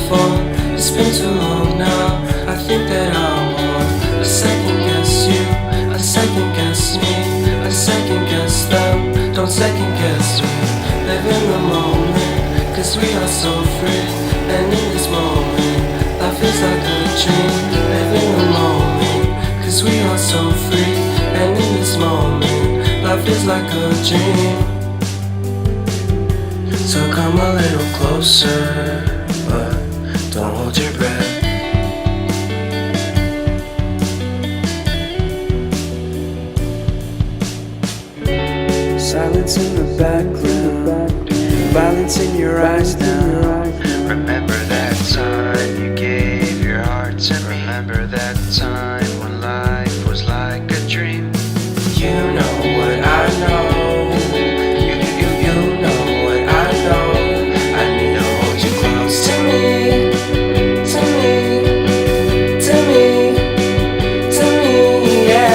fall. It's been too long now. I think that I want. I second guess you, I second guess me, I second guess them. Don't second guess me. Live in the moment, cause we are so free. And in this moment, life is like a dream. Live in the moment, cause we are so free. And in this moment, life is like a dream. So come a little closer, but don't hold your breath. Silence in the background, violence in your eyes now. Remember that time you gave your heart to me. Remember that time when life was like a dream. You know what I know. You know what I know. I need to hold you close to me, to me, to me, to me, yeah.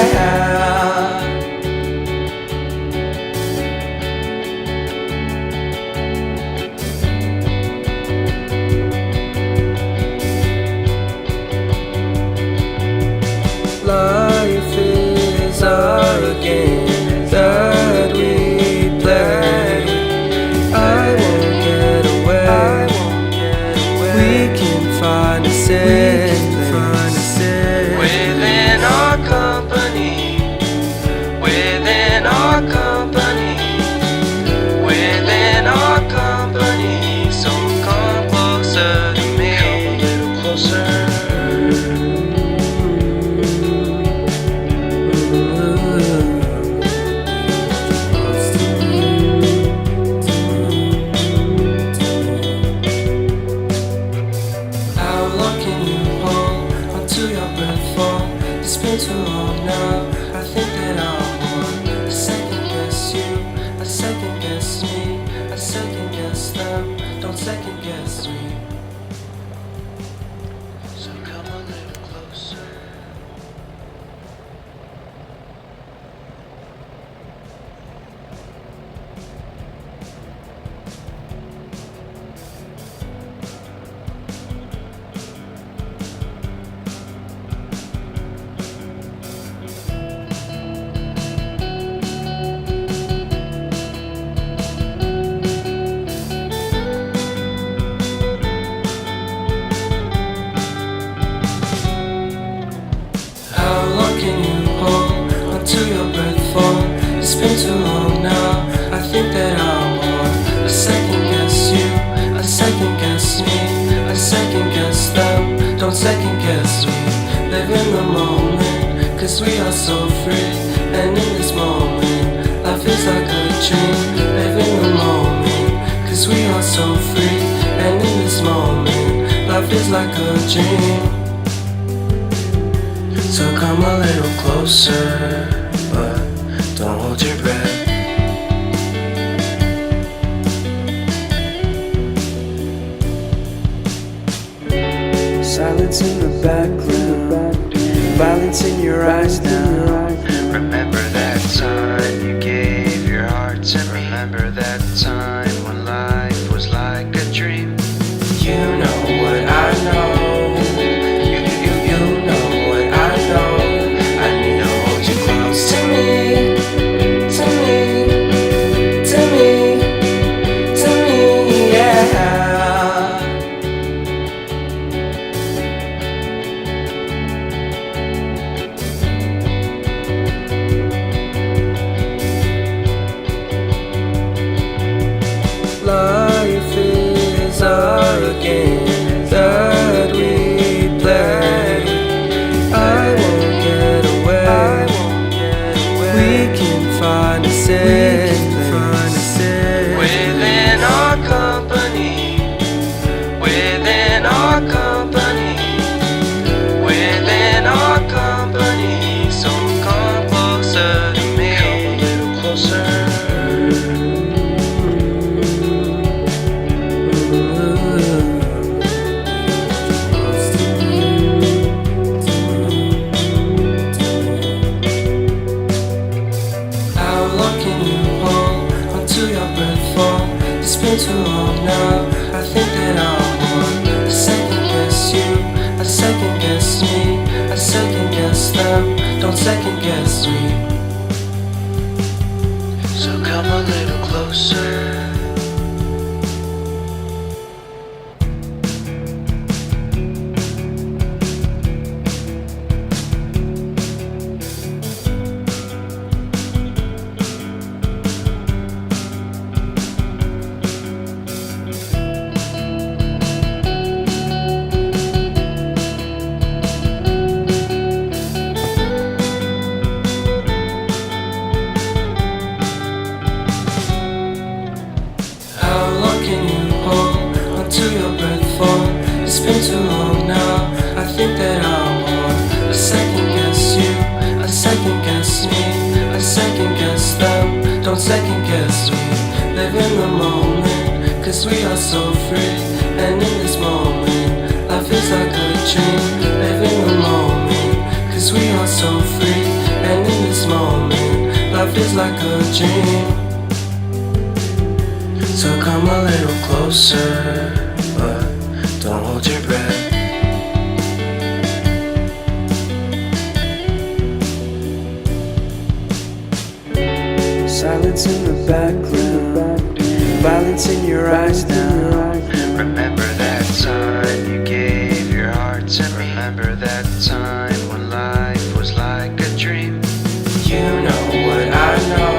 Life is a game that we play. I won't get away. We can find a safe place Within our company, within our company, within our company. So come closer to me, come a little closer. How long can you hold until your breath fall? It's been too long now. I think that I want. I second guess you, I second guess me, I second guess them. Don't second guess me. So come a little closer. How long can you hold until your breath fall? It's been too long now. I think that I want. I second guess you, I second guess me, I second guess them. Don't second guess me. Live in the moment, cause we are so free. And in this moment, life is like a dream. Live in the moment, cause we are so free. And in this moment, life is like a dream. So come a little closer, but don't hold your breath. Silence in the background, violence in your eyes now. Remember that time you gave your heart to me. Remember that time when life was like a dream. You know what I know. You know what I know. I need to hold you close to me, to me, to me, to me, yeah. Life is a game that we play. I won't get away. We can find a safe place Within our company, within our company, within our company. So come closer to me, come a little closer. How long can you hold until your breath fall? It's been too long now. I think that I want. breath fall. It's been too long now. I think that I want. I second guess you, I second guess me, I second guess them. Don't second guess me. Live in the moment, cause we are so free. And in this moment, life is like a dream. Live in the moment, cause we are so free. And in this moment, life is like a dream. So come a little closer, but don't hold your breath. Silence in the background, violence in your eyes now. Remember that time you gave your heart to me. Remember that time when life was like a dream. You know what I know.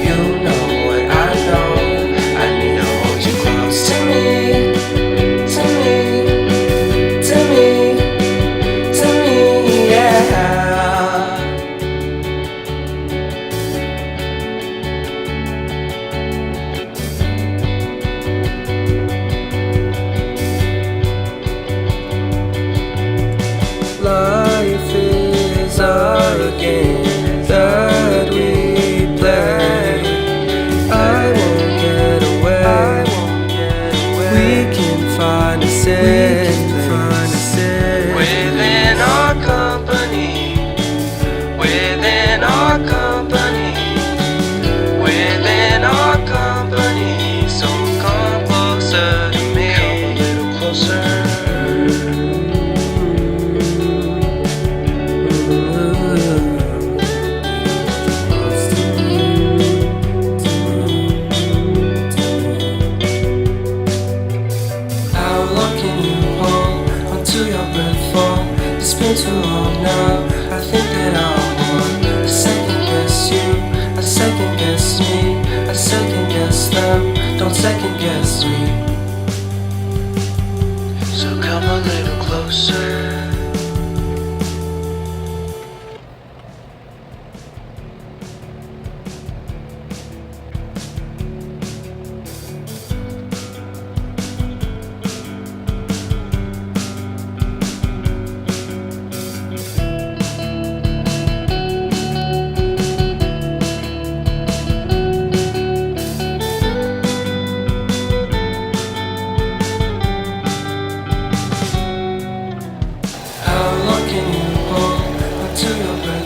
You know what I know. I need to hold you close to me, to me, to me, to me, yeah. Life is a game that we play. I won't get away. We can find a safe place within our company, within our company, within our company. So come closer to me, come a little closer. It's been too long now. I think that I want. I second guess you, I second guess me, I second guess them. Don't second guess me. So come a little closer. How long can you hold until your breath